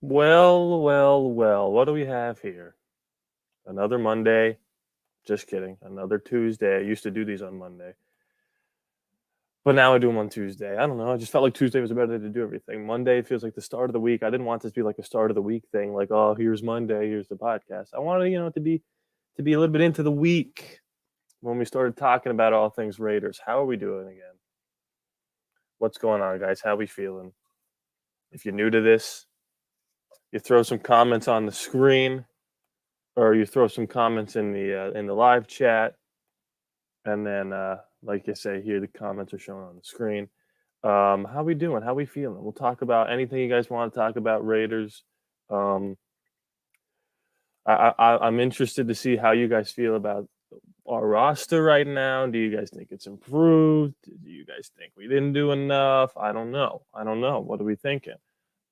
Well, what do we have here? Another Monday. Just kidding. Another Tuesday. I used to do these on Monday, but now I do them on Tuesday. I don't know. I just felt like Tuesday was a better day to do everything. Monday feels like the start of the week. I didn't want this to be like a start of the week thing, like, oh, here's Monday, here's the podcast. I wanted, to be a little bit into the week when we started talking about all things Raiders. How are we doing again? What's going on, guys? How we feeling? If you're new to this, you throw some comments on the screen or you throw some comments in the live chat, and then like you say here, the comments are shown on the screen. How we doing? How we feeling? We'll talk about anything you guys want to talk about Raiders. Um, I'm interested to see how you guys feel about our roster right now. Do you guys think it's improved? Do you guys think we didn't do enough? I don't know. What are we thinking?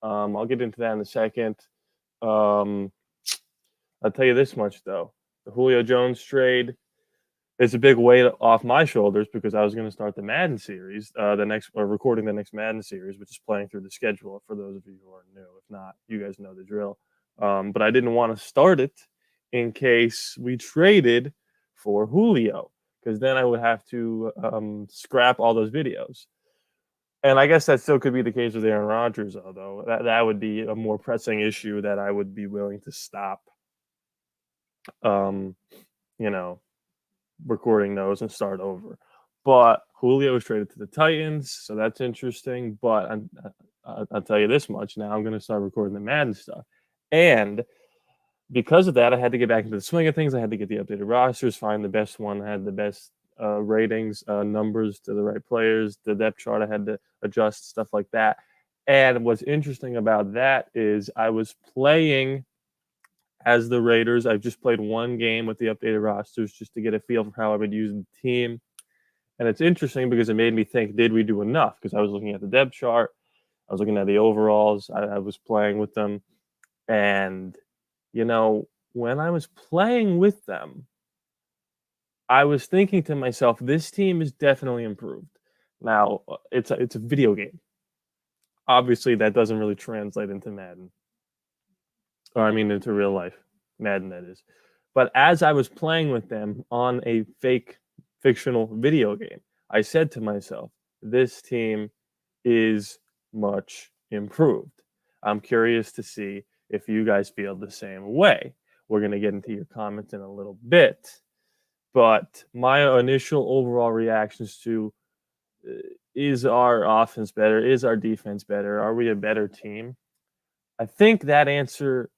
I'll get into that in a second. Um, I'll tell you this much though: the Julio Jones trade is a big weight off my shoulders because I was going to start the Madden series, recording the next Madden series, which is playing through the schedule for those of you who are new. If not, you guys know the drill. But I didn't want to start it in case we traded for Julio, because then I would have to scrap all those videos. And I guess that still could be the case with Aaron Rodgers, although that would be a more pressing issue that I would be willing to stop. Um, you know, recording those and start over. But Julio was traded to the Titans, so that's interesting. But I'll tell you this much: now I'm going to start recording the Madden stuff, and because of that, I had to get back into the swing of things. I had to get the updated rosters, find the best one, had the best ratings, numbers to the right players, the depth chart. I had to adjust stuff like that. And what's interesting about that is I was playing as the Raiders. I've just played one game with the updated rosters just to get a feel for how I would use the team. And it's interesting because it made me think, did we do enough? Because I was looking at the depth chart, I was looking at the overalls, I was playing with them. And, when I was playing with them, I was thinking to myself, this team is definitely improved. Now, it's a video game. Obviously, that doesn't really translate into Madden, or I mean into real life, Madden that is. But as I was playing with them on a fake fictional video game, I said to myself, this team is much improved. I'm curious to see if you guys feel the same way. We're going to get into your comments in a little bit. But my initial overall reactions to is our offense better? Is our defense better? Are we a better team? I think that answer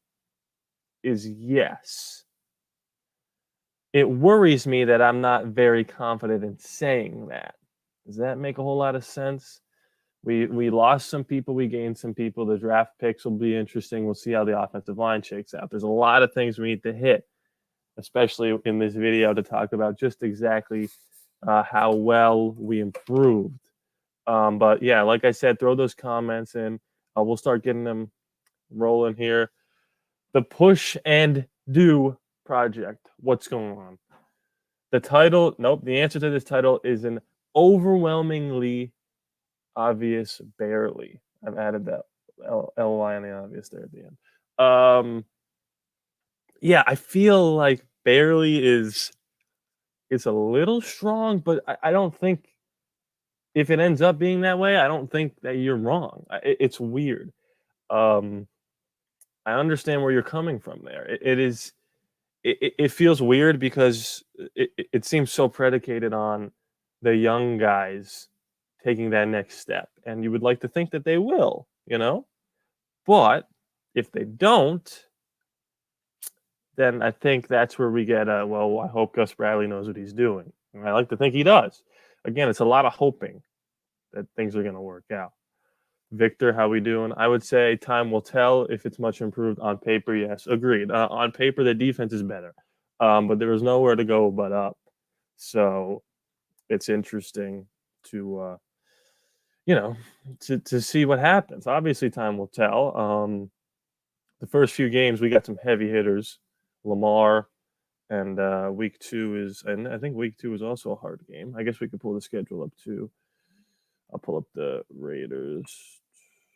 is yes. It worries me that I'm not very confident in saying that. Does that make a whole lot of sense? We lost some people, we gained some people. The draft picks will be interesting. We'll see how the offensive line shakes out. There's a lot of things we need to hit, especially in this video, to talk about just exactly how well we improved. But yeah, like I said, throw those comments in. We'll start getting them rolling here. The Push and Do project. What's going on? The title, nope, the answer to this title is an overwhelmingly obvious barely. I've added that L-Y on the obvious there at the end. Yeah, I feel like barely is a little strong, but I don't think if it ends up being that way, I don't think that you're wrong. It's weird. Um, I understand where you're coming from there. It feels weird because it seems so predicated on the young guys taking that next step, and you would like to think that they will, But if they don't, then I think that's where we get well, I hope Gus Bradley knows what he's doing. And I like to think he does. Again, it's a lot of hoping that things are going to work out. Victor, how we doing? I would say time will tell if it's much improved on paper. Yes, agreed. On paper, the defense is better, but there was nowhere to go but up. So it's interesting to to see what happens. Obviously, time will tell. The first few games, we got some heavy hitters, Lamar, and week 2 is, and I think week 2 is also a hard game. I guess we could pull the schedule up too. I'll pull up the Raiders.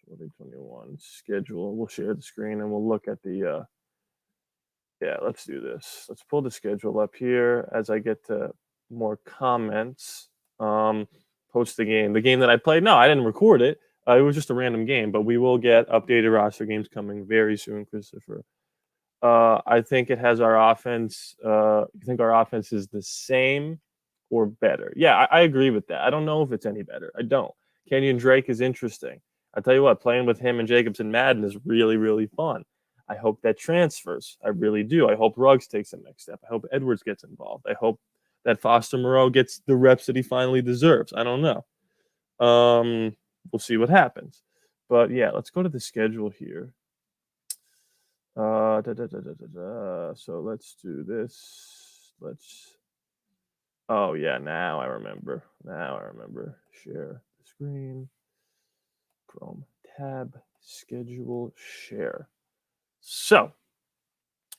2021 schedule. We'll share the screen and we'll look at the yeah, let's do this. Let's pull the schedule up here as I get to more comments. Post the game. The game that I played. No, I didn't record it. It was just a random game, but we will get updated roster games coming very soon, Christopher. I think it has our offense. You think our offense is the same or better? Yeah, I agree with that. I don't know if it's any better. I don't. Kenyon Drake is interesting. I tell you what, playing with him and Jacobson Madden is really, really fun. I hope that transfers. I really do. I hope Ruggs takes the next step. I hope Edwards gets involved. I hope that Foster Moreau gets the reps that he finally deserves. I don't know. We'll see what happens. But yeah, let's go to the schedule here. So let's do this. Oh yeah, now I remember. Share the screen. Chrome tab, schedule, share. So,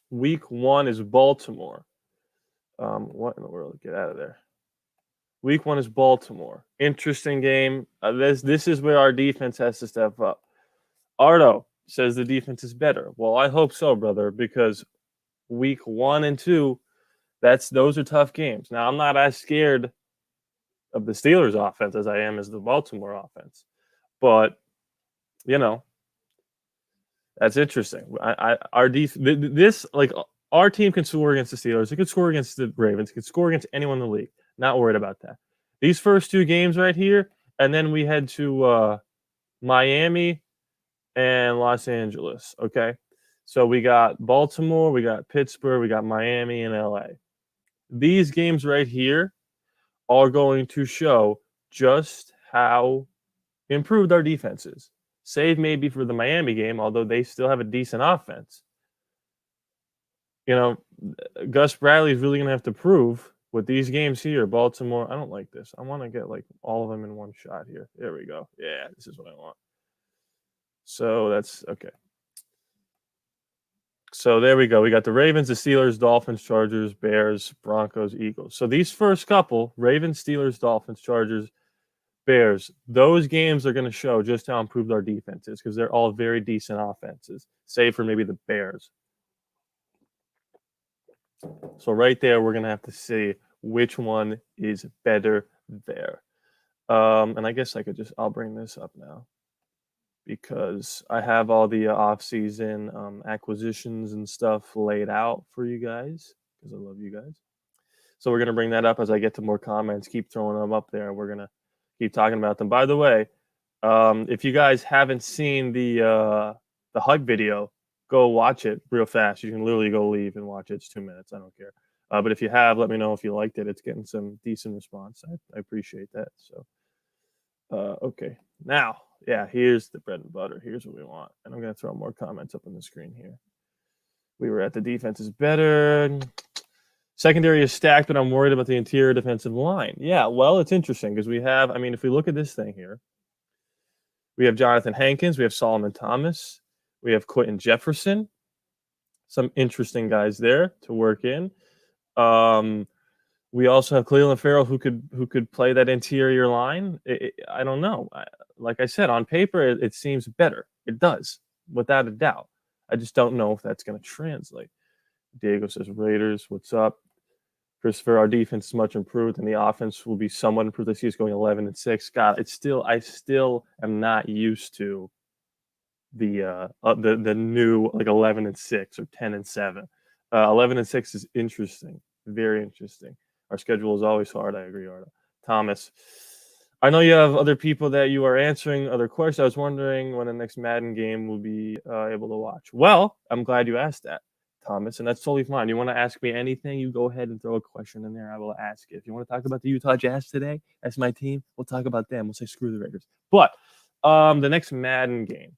week 1 is Baltimore. What in the world? Get out of there. Week 1 is Baltimore. Interesting game. This is where our defense has to step up. Ardo says the defense is better. Well, I hope so, brother, because week 1 and 2, those are tough games. Now, I'm not as scared of the Steelers offense as I am as the Baltimore offense. But, that's interesting. Our our team can score against the Steelers. It could score against the Ravens. It could score against anyone in the league. Not worried about that. These first 2 games right here, and then we head to Miami and Los Angeles. Okay, so we got Baltimore, we got Pittsburgh, we got Miami and LA. These games right here are going to show just how improved our defense is. Save maybe for the Miami game, although they still have a decent offense. Gus Bradley is really going to have to prove with these games here. Baltimore, I don't like this. I want to get all of them in one shot here. There we go. Yeah, this is what I want. So that's okay. So there we go. We got the Ravens, the Steelers, Dolphins, Chargers, Bears, Broncos, Eagles. So these first couple, Ravens, Steelers, Dolphins, Chargers, Bears, those games are going to show just how improved our defense is because they're all very decent offenses, save for maybe the Bears. So right there, we're going to have to see which one is better there. And I guess I'll bring this up now because I have all the off-season acquisitions and stuff laid out for you guys because I love you guys. So we're going to bring that up as I get to more comments. Keep throwing them up there. We're going to keep talking about them. By the way, if you guys haven't seen the hype video, go watch it real fast. You can literally go leave and watch it. It's 2 minutes. I don't care. But if you have, let me know if you liked it. It's getting some decent response. I appreciate that. So, okay. Now, yeah, here's the bread and butter. Here's what we want. And I'm going to throw more comments up on the screen here. We were at the defense is better. Secondary is stacked, but I'm worried about the interior defensive line. Yeah, well, it's interesting because if we look at this thing here, we have Jonathan Hankins, we have Solomon Thomas, we have Quentin Jefferson. Some interesting guys there to work in. We also have Cleveland Farrell who could play that interior line. I don't know. Like I said, on paper, it seems better. It does, without a doubt. I just don't know if that's going to translate. Diego says, Raiders, what's up? Christopher, our defense is much improved, and the offense will be somewhat improved. I see it's going 11-6. God, I still am not used to the new 11-6 or 10-7. 11-6 is interesting, very interesting. Our schedule is always hard. I agree, Arda. Thomas, I know you have other people that you are answering other questions. I was wondering when the next Madden game will be able to watch. Well, I'm glad you asked that, Thomas, and that's totally fine. You want to ask me anything, you go ahead and throw a question in there. I will ask it. If you want to talk about the Utah Jazz today, that's my team. We'll talk about them. We'll say screw the Raiders. But the next Madden game.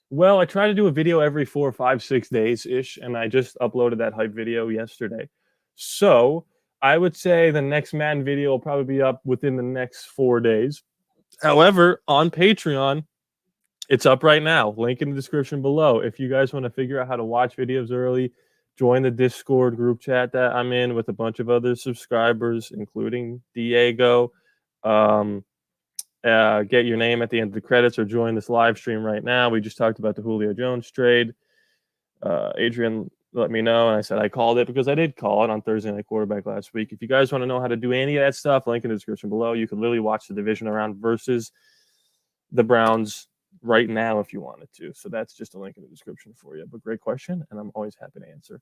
Well, I try to do a video every 4, 5, 6 days-ish, and I just uploaded that hype video yesterday. So I would say the next Madden video will probably be up within the next 4 days. However, on Patreon, it's up right now. Link in the description below. If you guys want to figure out how to watch videos early, join the Discord group chat that I'm in with a bunch of other subscribers, including Diego. Get your name at the end of the credits or join this live stream right now. We just talked about the Julio Jones trade. Adrian let me know, and I said I called it because I did call it on Thursday Night Quarterback last week. If you guys want to know how to do any of that stuff, link in the description below. You could literally watch the division round versus the Browns right now if you wanted to. So that's just a link in the description for you. But great question, and I'm always happy to answer.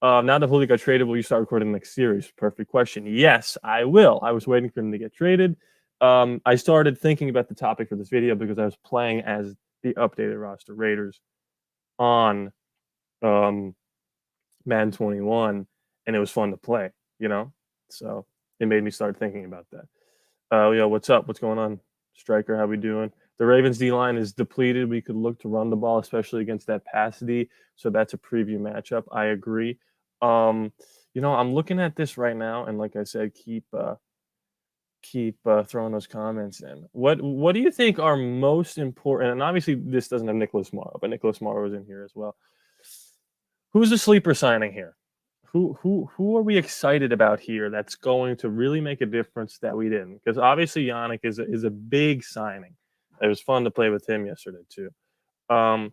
Now that Julio got traded, will you start recording the next series? Perfect question. Yes, I will. I was waiting for him to get traded. I started thinking about the topic for this video because I was playing as the updated roster Raiders on Madden 21, and it was fun to play, So it made me start thinking about that. Yo, what's up? What's going on, Striker? How we doing? The Ravens D-line is depleted. We could look to run the ball, especially against that pass D. So that's a preview matchup. I agree. I'm looking at this right now, and like I said, keep throwing those comments in. What do you think are most important? And obviously, this doesn't have Nicholas Morrow, but Nicholas Morrow is in here as well. Who's the sleeper signing here? Who are we excited about here that's going to really make a difference that we didn't? Because obviously Yannick is a big signing. It was fun to play with him yesterday too. I'm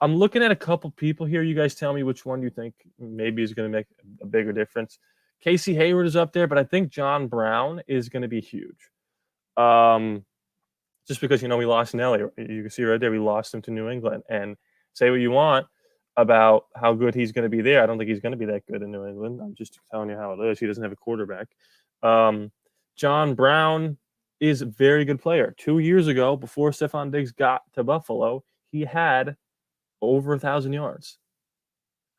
looking at a couple people here. You guys tell me which one you think maybe is going to make a bigger difference. Casey Hayward is up there, but I think John Brown is going to be huge. Just because, we lost Nelly. You can see right there, we lost him to New England. And say what you want about how good he's going to be there. I don't think he's going to be that good in New England. I'm just telling you how it is. He doesn't have a quarterback. John Brown is a very good player. 2 years ago, before Stephon Diggs got to Buffalo, he had over 1,000 yards.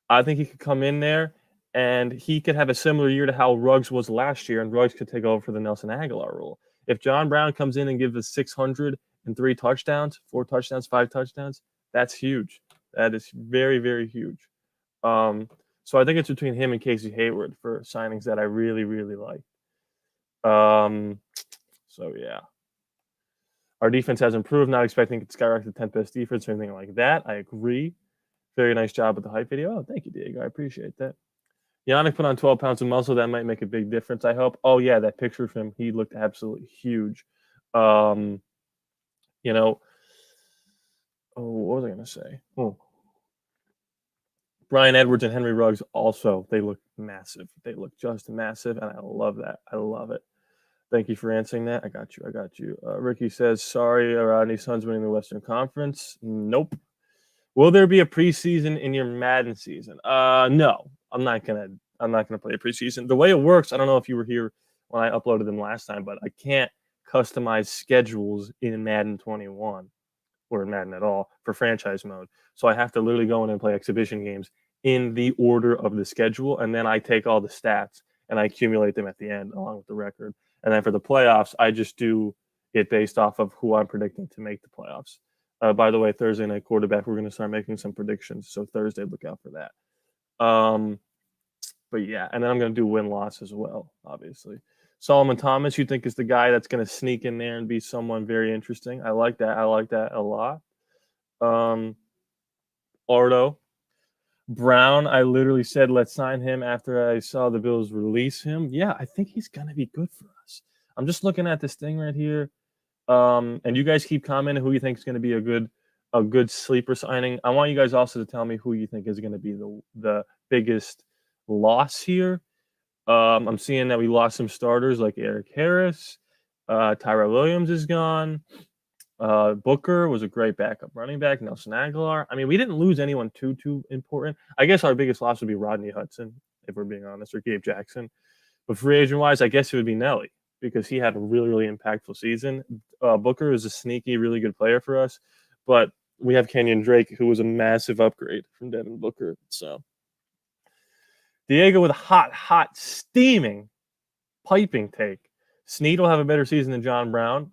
I think he could come in there and he could have a similar year to how Ruggs was last year, and Ruggs could take over for the Nelson Aguilar rule. If John Brown comes in and gives us 603 touchdowns, 4 touchdowns, 5 touchdowns, that's huge. That is very, very huge. So I think it's between him and Casey Hayward for signings that I really, really like. So yeah. Our defense has improved. Not expecting it to skyrocket the 10th best defense or anything like that. I agree. Very nice job with the hype video. Oh, thank you, Diego. I appreciate that. Yannick put on 12 pounds of muscle. That might make a big difference, I hope. Oh, yeah, that picture of him, he looked absolutely huge. Oh, what was I going to say? Brian Edwards and Henry Ruggs also, they look massive. They look just massive, and I love that. I love it. Thank you for answering that. I got you. Ricky says, sorry, Rodney Suns winning the Western Conference. Nope. Will there be a preseason in your Madden season? No. I'm not gonna play a preseason. The way it works, I don't know if you were here when I uploaded them last time, but I can't customize schedules in Madden 21 or in Madden at all for franchise mode. So I have to literally go in and play exhibition games in the order of the schedule, and then I take all the stats and I accumulate them at the end along with the record. And then for the playoffs, I just do it based off of who I'm predicting to make the playoffs. By the way, Thursday Night Quarterback, we're going to start making some predictions. So Thursday, look out for that. But yeah, and then I'm going to do win-loss as well, obviously. Solomon Thomas, you think is the guy that's going to sneak in there and be someone very interesting. I like that. I like that a lot. Ardo. Brown, I literally said, let's sign him after I saw the Bills release him. Yeah, I think he's going to be good for us. I'm just looking at this thing right here. And you guys keep commenting who you think is going to be a good sleeper signing. I want you guys also to tell me who you think is going to be the biggest loss here. I'm seeing that we lost some starters like Eric Harris. Tyrell Williams is gone. Booker was a great backup running back. Nelson Aguilar. I mean, we didn't lose anyone too important. I guess our biggest loss would be Rodney Hudson, if we're being honest, or Gabe Jackson. But free agent wise, I guess it would be Nelly because he had a really, really impactful season. Booker is a sneaky, really good player for us. But we have Kenyon Drake, who was a massive upgrade from Devin Booker. So Diego with a hot, steaming, piping take. Snead will have a better season than John Brown.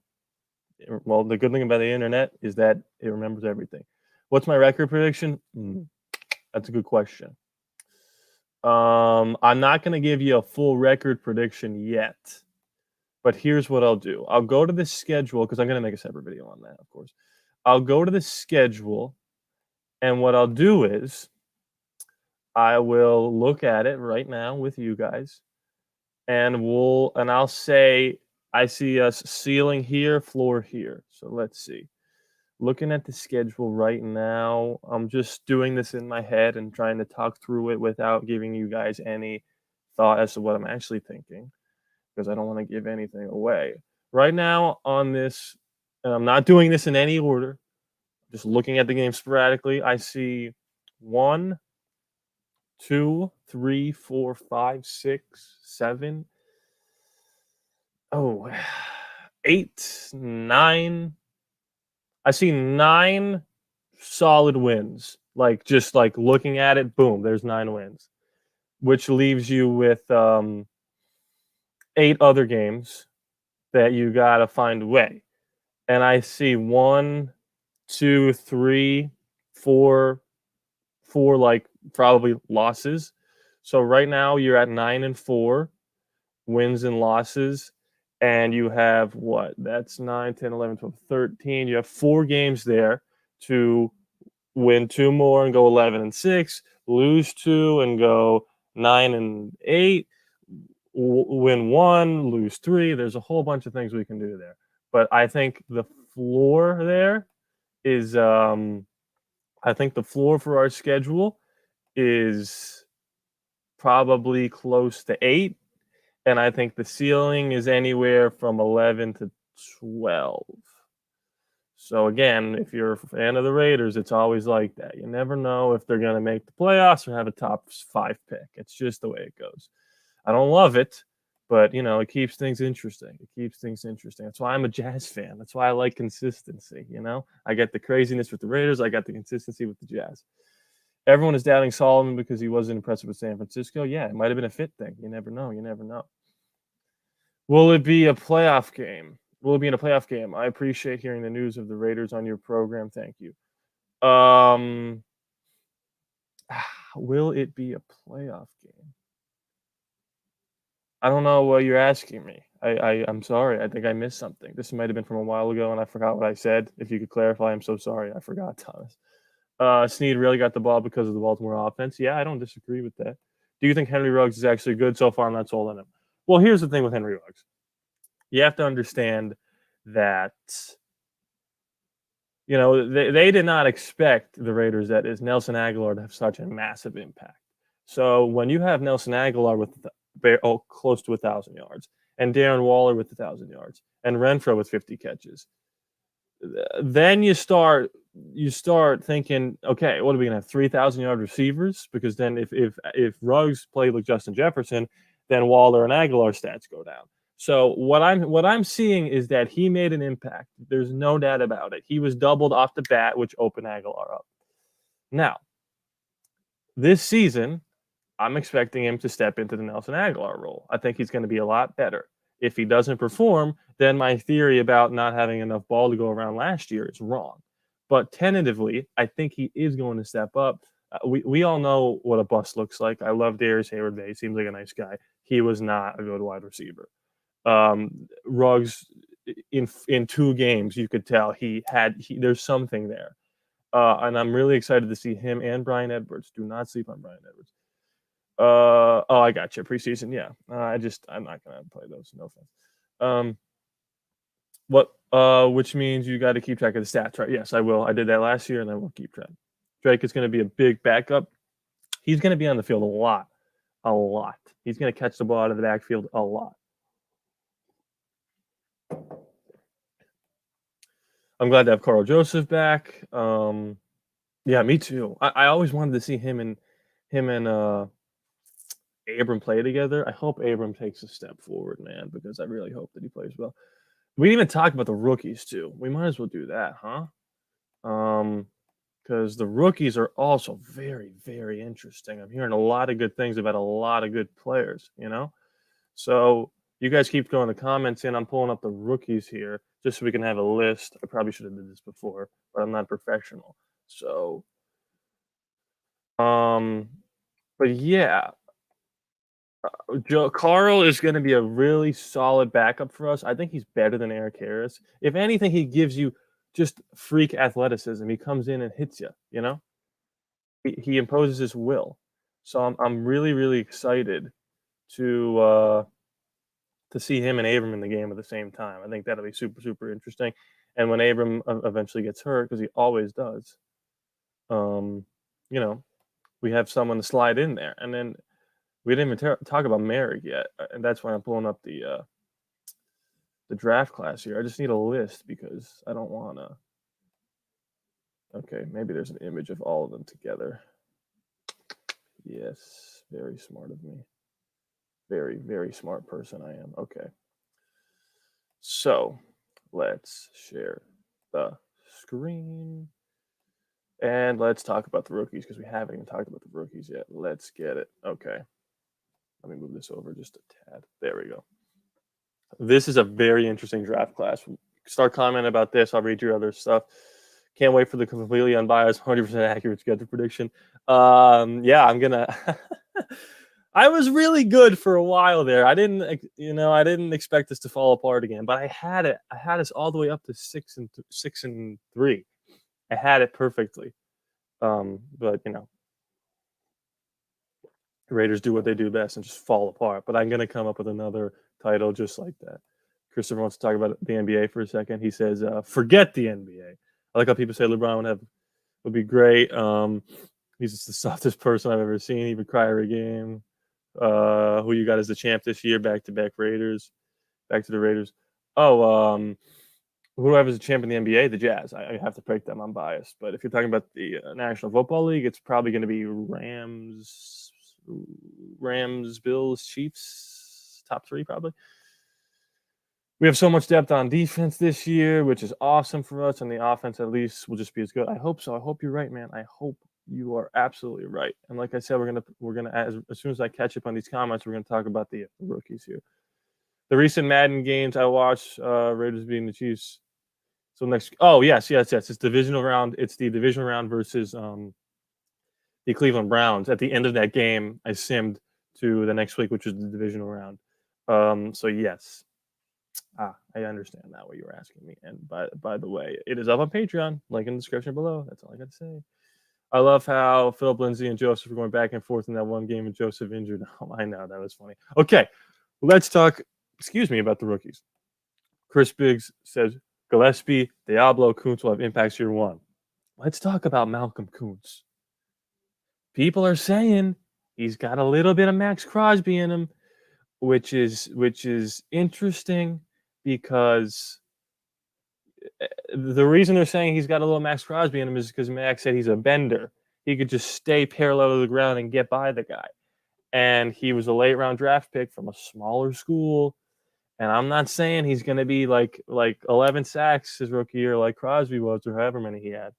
Well, the good thing about the internet is that it remembers everything. What's my record prediction? That's a good question. I'm not going to give you a full record prediction yet, but here's what I'll do. I'll go to the schedule because I'm going to make a separate video on that, of course. I'll go to the schedule, and what I'll do is I will look at it right now with you guys, and I'll say I see us ceiling here, floor here. So let's see. Looking at the schedule right now, I'm just doing this in my head and trying to talk through it without giving you guys any thought as to what I'm actually thinking because I don't want to give anything away. Right now on this, and I'm not doing this in any order, just looking at the game sporadically, I see 1, 2, 3, 4, 5, 6, 7. Oh, 8, 9. I see 9 solid wins. Like just like looking at it, boom, there's 9 wins, which leaves you with 8 other games that you gotta find a way. And I see 1, 2, 3, 4 like probably losses. So right now you're at 9-4 wins and losses. And you have what? That's 9, 10, 11, 12, 13. You have 4 games there to win 2 more and go 11-6, lose 2 and go 9-8, win 1, lose 3. There's a whole bunch of things we can do there. But I think the floor there is I think the floor for our schedule is probably close to 8, and I think the ceiling is anywhere from 11 to 12. So again, if you're a fan of the Raiders, it's always like that. You never know if they're going to make the playoffs or have a top 5 pick. It's just the way it goes. I don't love it, but it keeps things interesting. It keeps things interesting. That's why I'm a Jazz fan. That's why I like consistency. I get the craziness with the Raiders. I got the consistency with the Jazz. Everyone is doubting Solomon because he wasn't impressive with San Francisco. Yeah, it might have been a fit thing. You never know. You never know. Will it be a playoff game? Will it be in a playoff game? I appreciate hearing the news of the Raiders on your program. Thank you. Will it be a playoff game? I don't know what you're asking me. I'm sorry. I think I missed something. This might have been from a while ago, and I forgot what I said. If you could clarify, I'm so sorry. I forgot, Thomas. Snead really got the ball because of the Baltimore offense. Yeah, I don't disagree with that. Do you think Henry Ruggs is actually good so far? I'm not sold on him. Well, here's the thing with Henry Ruggs. You have to understand that they did not expect the Raiders, that is Nelson Aguilar, to have such a massive impact. So when you have Nelson Aguilar with close to 1,000 yards, and Darren Waller with 1,000 yards, and Renfro with 50 catches, then you start thinking, okay, what are we gonna have? 3,000-yard receivers? Because then if Ruggs played like Justin Jefferson, then Waller and Aguilar stats go down. So what I'm seeing is that he made an impact. There's no doubt about it. He was doubled off the bat, which opened Aguilar up. Now, this season, I'm expecting him to step into the Nelson Aguilar role. I think he's going to be a lot better. If he doesn't perform, then my theory about not having enough ball to go around last year is wrong. But tentatively, I think he is going to step up. We all know what a bust looks like. I love Darius Hayward. He seems like a nice guy. He was not a good wide receiver. Ruggs, in 2 games, you could tell there's something there. And I'm really excited to see him and Bryan Edwards. Do not sleep on Bryan Edwards. I got you. Preseason, yeah. I'm not gonna play those. No offense. Which means you got to keep track of the stats, right? Yes, I will. I did that last year, and I will keep track. Drake is going to be a big backup. He's going to be on the field a lot. He's going to catch the ball out of the backfield a lot. I'm glad to have Carl Joseph back. Yeah, me too. I always wanted to see him and Abram play together. I hope Abram takes a step forward, man, because I really hope that he plays well. We didn't even talk about the rookies too. We might as well do that, huh? Because the rookies are also very, very interesting. I'm hearing a lot of good things about a lot of good players, So you guys keep throwing the comments in. I'm pulling up the rookies here just so we can have a list. I probably should have did this before, but I'm not professional. So, but yeah, Carl is going to be a really solid backup for us. I think he's better than Eric Harris. If anything, he gives you just freak athleticism. He comes in and hits you. He imposes his will. So I'm really, really excited to to see him and Abram in the game at the same time. I think that'll be super, super interesting. And when Abram eventually gets hurt, because he always does, um, you know, we have someone to slide in there. And then we didn't even talk about Merrick yet, and that's why I'm pulling up the draft class here. I just need a list because I don't want to. Okay, maybe there's an image of all of them together. Yes, very smart of me. Very, very smart person I am. Okay. So let's share the screen. And let's talk about the rookies because we haven't even talked about the rookies yet. Let's get it. Okay. Let me move this over just a tad. There we go. This is a very interesting draft class. Start commenting about this. I'll read your other stuff. Can't wait for the completely unbiased, 100% accurate schedule prediction. Yeah, I'm gonna. I was really good for a while there. I didn't expect this to fall apart again, but I had it. I had us all the way up to 6-3. I had it perfectly. But the Raiders do what they do best and just fall apart. But I'm gonna come up with another title just like that. Christopher wants to talk about the NBA for a second. He says, "Forget the NBA." I like how people say LeBron would be great. He's just the softest person I've ever seen. He would cry every game. Who you got as the champ this year? Back-to-back Raiders. Back to the Raiders. Oh, who do I have as a champ in the NBA? The Jazz. I have to break them. I'm biased. But if you're talking about the National Football League, it's probably going to be Rams, Bills, Chiefs. Top 3 probably. We have so much depth on defense this year, which is awesome for us. And the offense, at least, will just be as good. I hope so. I hope you're right, man. I hope you are absolutely right. And like I said, we're gonna as soon as I catch up on these comments, we're gonna talk about the rookies here. The recent Madden games I watched, Raiders beating the Chiefs. So next, yes, it's divisional round. It's the divisional round versus the Cleveland Browns. At the end of that game, I simmed to the next week, which is the divisional round. So yes. I understand now what you were asking me. And by the way, it is up on Patreon, link in the description below. That's all I got to say. I love how Philip Lindsay and Joseph are going back and forth in that one game and Joseph injured. Oh, I know, that was funny. Okay, let's talk, about the rookies. Chris Biggs says, Gillespie, Diablo, Kuntz will have impacts year 1. Let's talk about Malcolm Kuntz. People are saying he's got a little bit of Max Crosby in him, which is interesting because the reason they're saying he's got a little Max Crosby in him is because Max said he's a bender. He could just stay parallel to the ground and get by the guy. And he was a late round draft pick from a smaller school. And I'm not saying he's going to be like 11 sacks his rookie year like Crosby was or however many he had.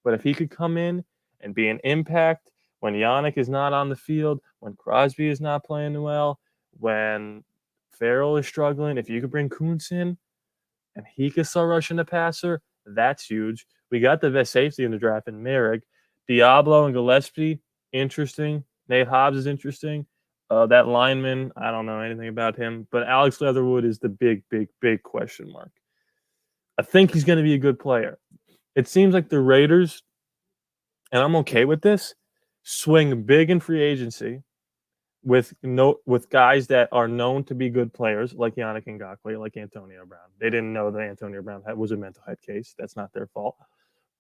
But if he could come in and be an impact when Yannick is not on the field, when Crosby is not playing well, when Farrell is struggling, if you could bring Kuntz in and he could start rushing the passer, that's huge. We got the best safety in the draft in Merrick. Diablo and Gillespie, interesting. Nate Hobbs is interesting. That lineman, I don't know anything about him. But Alex Leatherwood is the big, big, big question mark. I think he's going to be a good player. It seems like the Raiders, and I'm okay with this, swing big in free agency with guys that are known to be good players, like Yannick Ngakoue, like Antonio Brown. They didn't know that Antonio Brown was a mental health case. That's not their fault.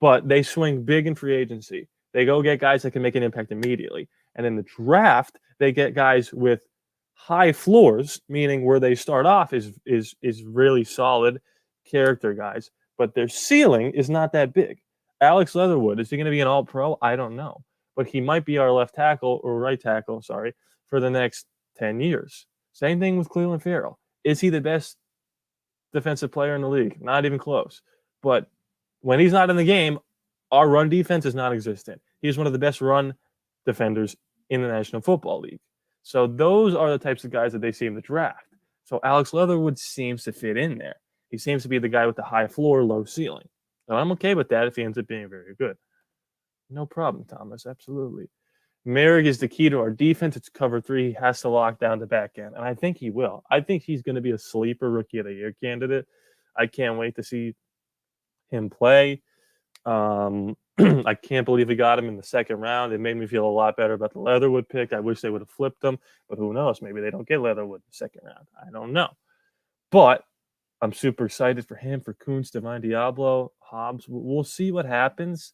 But they swing big in free agency. They go get guys that can make an impact immediately. And in the draft, they get guys with high floors, meaning where they start off is really solid character guys, but their ceiling is not that big. Alex Leatherwood, is he going to be an all-pro? I don't know. But he might be our left tackle or right tackle, for the next 10 years. Same thing with Cleveland Farrell. Is he the best defensive player in the league? Not even close. But when he's not in the game, our run defense is non-existent. He's one of the best run defenders in the National Football League. So those are the types of guys that they see in the draft. So Alex Leatherwood seems to fit in there. He seems to be the guy with the high floor, low ceiling. And I'm okay with that if he ends up being very good. No problem, Thomas. Absolutely. Merrick is the key to our defense. It's cover 3. He has to lock down the back end. And I think he will. I think he's going to be a sleeper rookie of the year candidate. I can't wait to see him play. I can't believe we got him in the second round. It made me feel a lot better about the Leatherwood pick. I wish they would have flipped him, but who knows? Maybe they don't get Leatherwood in the second round. I don't know. But I'm super excited for him, for Kuntz, Divine Diablo, Hobbs. We'll see what happens.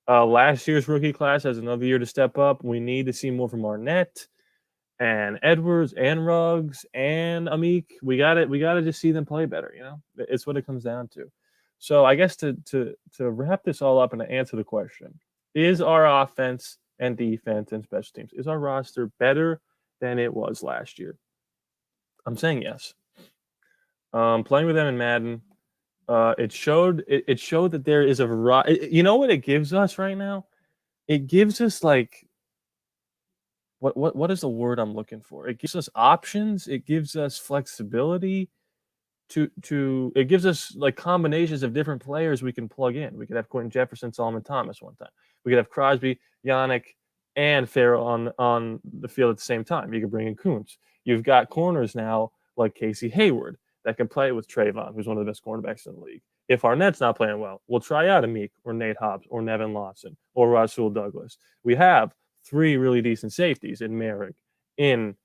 Last year's rookie class has another year to step up. We need to see more from Arnett and Edwards and Ruggs and Amik. We got it. We got to just see them play better. It's what it comes down to. So I guess to wrap this all up and to answer the question, is our offense and defense and special teams, is our roster better than it was last year? I'm saying yes. Playing with them in Madden, it showed that there is a variety. You know what it gives us right now? It gives us like what is the word I'm looking for? It gives us options. It gives us flexibility. It gives us like combinations of different players we can plug in. We could have Quentin Jefferson, Solomon Thomas one time. We could have Crosby, Yannick, and Farrell on the field at the same time. You could bring in Kuntz. You've got corners now like Casey Hayward that can play with Trayvon, who's one of the best cornerbacks in the league. If Arnett's not playing well, we'll try out Amik or Nate Hobbs or Nevin Lawson or Rasul Douglas. We have 3 really decent safeties in Merrick, in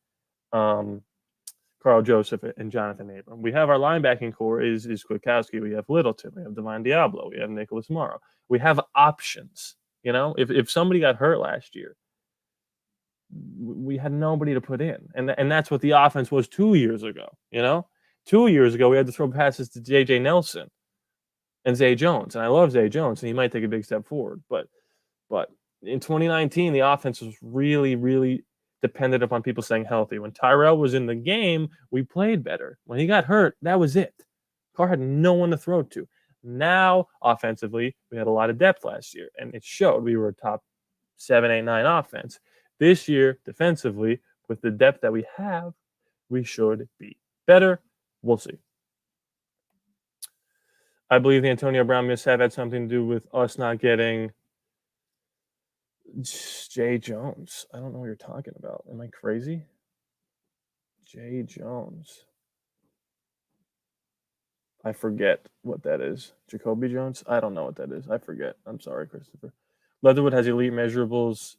Carl Joseph and Jonathan Abram. We have our linebacking core is Kwiatkowski. We have Littleton. We have Divine Diablo. We have Nicholas Morrow. We have options. If somebody got hurt last year, we had nobody to put in, and that's what the offense was 2 years ago. 2 years ago we had to throw passes to J.J. Nelson and Zay Jones, and I love Zay Jones, and he might take a big step forward, but in 2019 the offense was really, really dependent upon people staying healthy. When Tyrell was in the game, we played better. When he got hurt, that was it. Carr had no one to throw to. Now, offensively, we had a lot of depth last year, and it showed. We were a top 7, 8, 9 offense. This year, defensively, with the depth that we have, we should be better. We'll see. I believe the Antonio Brown mishap had something to do with us not getting Jay Jones. I don't know what you're talking about. Am I crazy? Jay Jones. I forget what that is. Jacoby Jones? I don't know what that is. I forget. I'm sorry, Christopher. Leatherwood has elite measurables.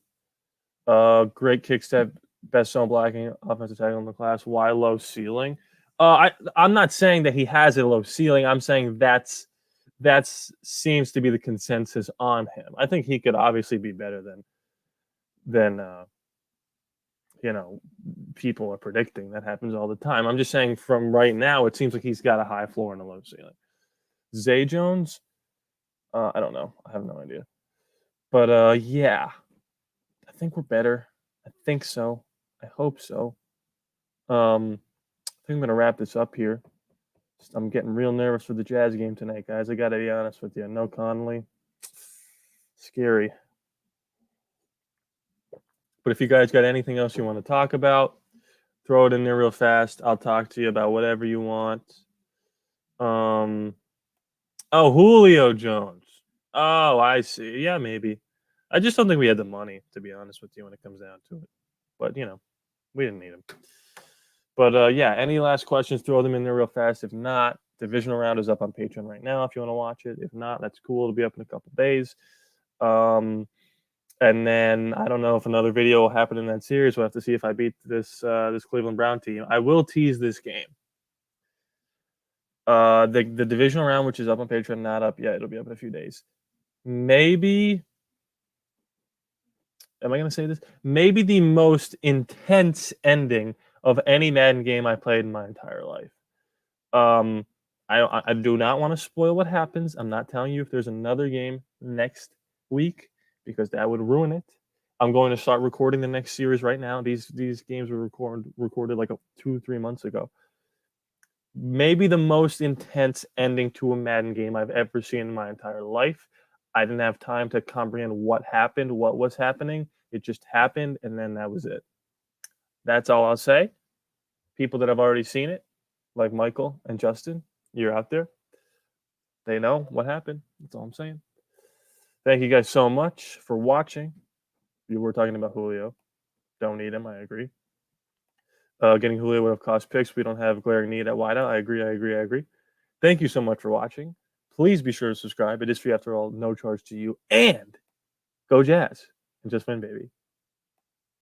Great kick step, best zone blocking, offensive tackle in the class. Why low ceiling? I'm not saying that he has a low ceiling. I'm saying that seems to be the consensus on him. I think he could obviously be better than people are predicting. That happens all the time. I'm just saying from right now, it seems like he's got a high floor and a low ceiling. Zay Jones, I don't know. I have no idea. But yeah, I think we're better. I think so. I hope so. I think I'm going to wrap this up here. I'm getting real nervous for the Jazz game tonight, guys. I got to be honest with you. No Conley. Scary. But if you guys got anything else you want to talk about, throw it in there real fast. I'll talk to you about whatever you want. Julio Jones. Oh, I see. Yeah, maybe. I just don't think we had the money, to be honest with you, when it comes down to it. But, we didn't need him. But, yeah, any last questions, throw them in there real fast. If not, divisional round is up on Patreon right now if you want to watch it. If not, that's cool. It'll be up in a couple days. And then I don't know if another video will happen in that series. We'll have to see if I beat this Cleveland Brown team. I will tease this game. The divisional round, which is up on Patreon, not up yet. It'll be up in a few days. Maybe, am I going to say this? Maybe the most intense ending of any Madden game I played in my entire life. I do not want to spoil what happens. I'm not telling you if there's another game next week, because that would ruin it. I'm going to start recording the next series right now. These games were recorded like 2-3 months ago. Maybe the most intense ending to a Madden game I've ever seen in my entire life. I didn't have time to comprehend what happened, what was happening. It just happened, and then that was it. That's all I'll say. People that have already seen it, like Michael and Justin, you're out there. They know what happened. That's all I'm saying. Thank you guys so much for watching. You were talking about Julio. Don't need him. I agree. Getting Julio would have cost picks. We don't have glaring need at wideout. I agree. Thank you so much for watching. Please be sure to subscribe. It is free after all, no charge to you. And go Jazz and just win, baby.